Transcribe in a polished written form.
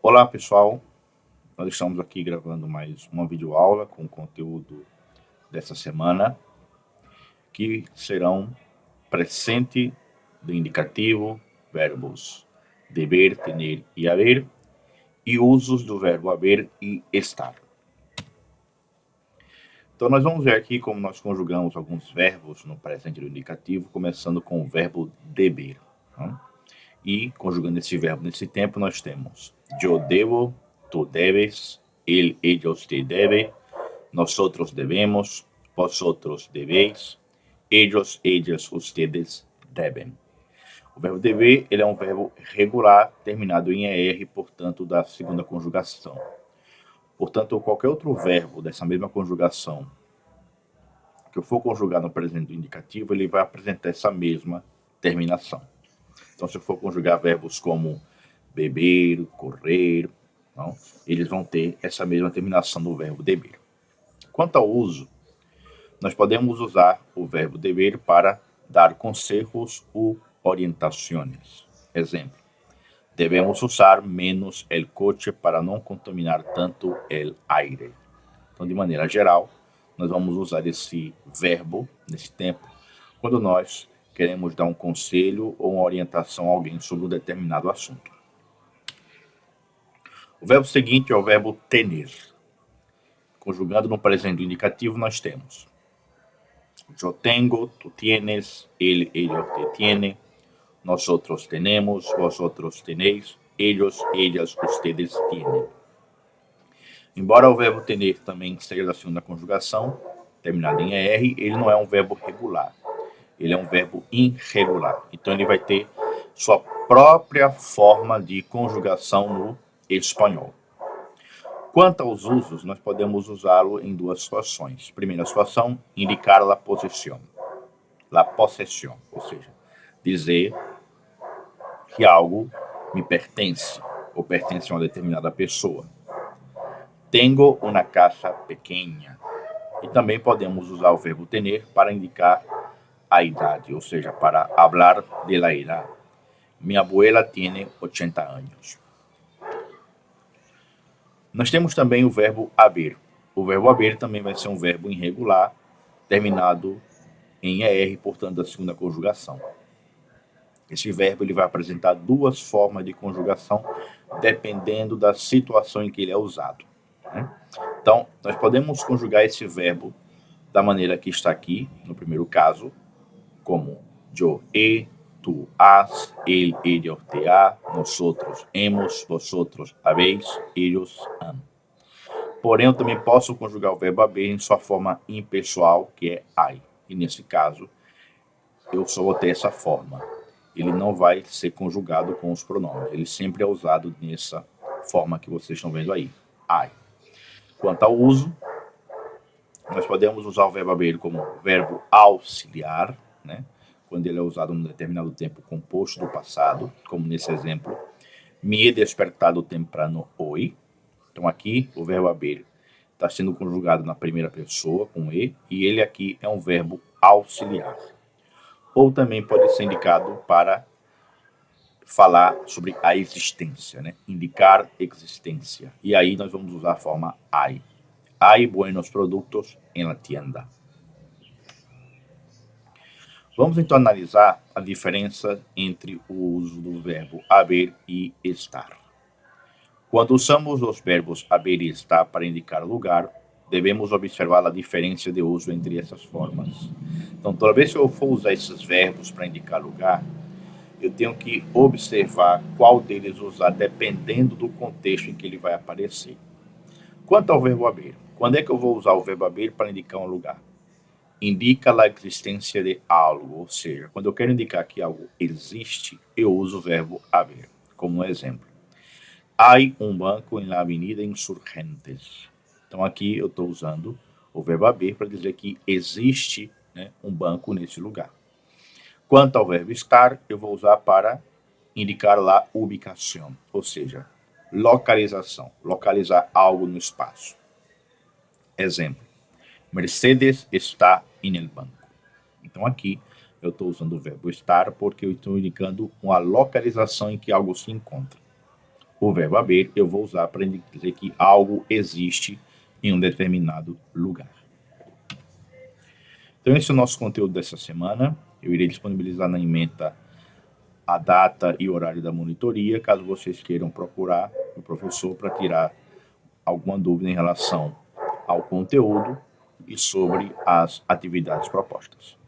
Olá pessoal, nós estamos aqui gravando mais uma videoaula com o conteúdo dessa semana, que serão presente do indicativo, verbos dever, tener e haver, e usos do verbo haver e estar. Então nós vamos ver aqui como nós conjugamos alguns verbos no presente do indicativo, começando com o verbo deber. Né? E conjugando esse verbo nesse tempo nós temos yo debo, tú debes, él, ella, usted debe, nosotros debemos, vosotros debéis, ellos, ellas, ustedes debem. O verbo dever ele é um verbo regular terminado em ER, portanto, da segunda conjugação. Portanto, qualquer outro verbo dessa mesma conjugação que eu for conjugar no presente do indicativo, ele vai apresentar essa mesma terminação. Então, se eu for conjugar verbos como beber, correr, não, eles vão ter essa mesma terminação do verbo dever. Quanto ao uso, nós podemos usar o verbo dever para dar conselhos ou orientações. Exemplo, devemos usar menos el coche para não contaminar tanto el aire. Então, de maneira geral, nós vamos usar esse verbo, nesse tempo, quando nós queremos dar um conselho ou uma orientação a alguém sobre um determinado assunto. O verbo seguinte é o verbo tener. Conjugando no presente do indicativo, nós temos yo tengo, tú tienes, él, ella, usted tiene, nosotros tenemos, vosotros tenéis, ellos, ellas, ustedes tienen. Embora o verbo tener também seja da segunda conjugação, terminado em ER, ele não é um verbo regular. Ele é um verbo irregular. Então ele vai ter sua própria forma de conjugação no espanhol. Quanto aos usos, nós podemos usá-lo em duas situações. Primeira situação, indicar la posición. La possession, ou seja, dizer que algo me pertence ou pertence a uma determinada pessoa. Tengo una casa pequena. E também podemos usar o verbo tener para indicar a idade, ou seja, para hablar de la edad. Minha abuela tiene 80 anos. Nós temos também o verbo haver. O verbo haver também vai ser um verbo irregular, terminado em ER, portanto, da segunda conjugação. Esse verbo ele vai apresentar duas formas de conjugação, dependendo da situação em que ele é usado. Né? Então, nós podemos conjugar esse verbo da maneira que está aqui, no primeiro caso, como yo he, tú has, él, ella, usted ha, nosotros hemos, vosotros habéis, ellos han. Porém, eu também posso conjugar o verbo haver em sua forma impessoal, que é I. E nesse caso, eu só vou ter essa forma. Ele não vai ser conjugado com os pronomes. Ele sempre é usado nessa forma que vocês estão vendo aí, I. Quanto ao uso, nós podemos usar o verbo haver como verbo auxiliar, né? Quando ele é usado num determinado tempo composto do passado, como nesse exemplo, me he despertado temprano hoy. Então aqui o verbo haver está sendo conjugado na primeira pessoa com e ele aqui é um verbo auxiliar. Ou também pode ser indicado para falar sobre a existência, né? Indicar existência. E aí nós vamos usar a forma hay. Hay buenos productos en la tienda. Vamos então analisar a diferença entre o uso do verbo haver e estar. Quando usamos os verbos haver e estar para indicar lugar, devemos observar a diferença de uso entre essas formas. Então, toda vez que eu for usar esses verbos para indicar lugar, eu tenho que observar qual deles usar dependendo do contexto em que ele vai aparecer. Quanto ao verbo haver, quando é que eu vou usar o verbo haver para indicar um lugar? Indica a existência de algo, ou seja, quando eu quero indicar que algo existe, eu uso o verbo haver, como um exemplo. Hay um banco em la avenida Insurgentes. Então aqui eu estou usando o verbo haver para dizer que existe, né, um banco nesse lugar. Quanto ao verbo estar, eu vou usar para indicar la ubicação, ou seja, localização, localizar algo no espaço. Exemplo, Mercedes está en el banco. Então aqui eu estou usando o verbo estar porque eu estou indicando uma localização em que algo se encontra. o verbo haver eu vou usar para dizer que algo existe em um determinado lugar. Então, esse é o nosso conteúdo dessa semana. Eu irei disponibilizar na ementa a data e horário da monitoria, caso vocês queiram procurar o professor para tirar alguma dúvida em relação ao conteúdo e sobre as atividades propostas.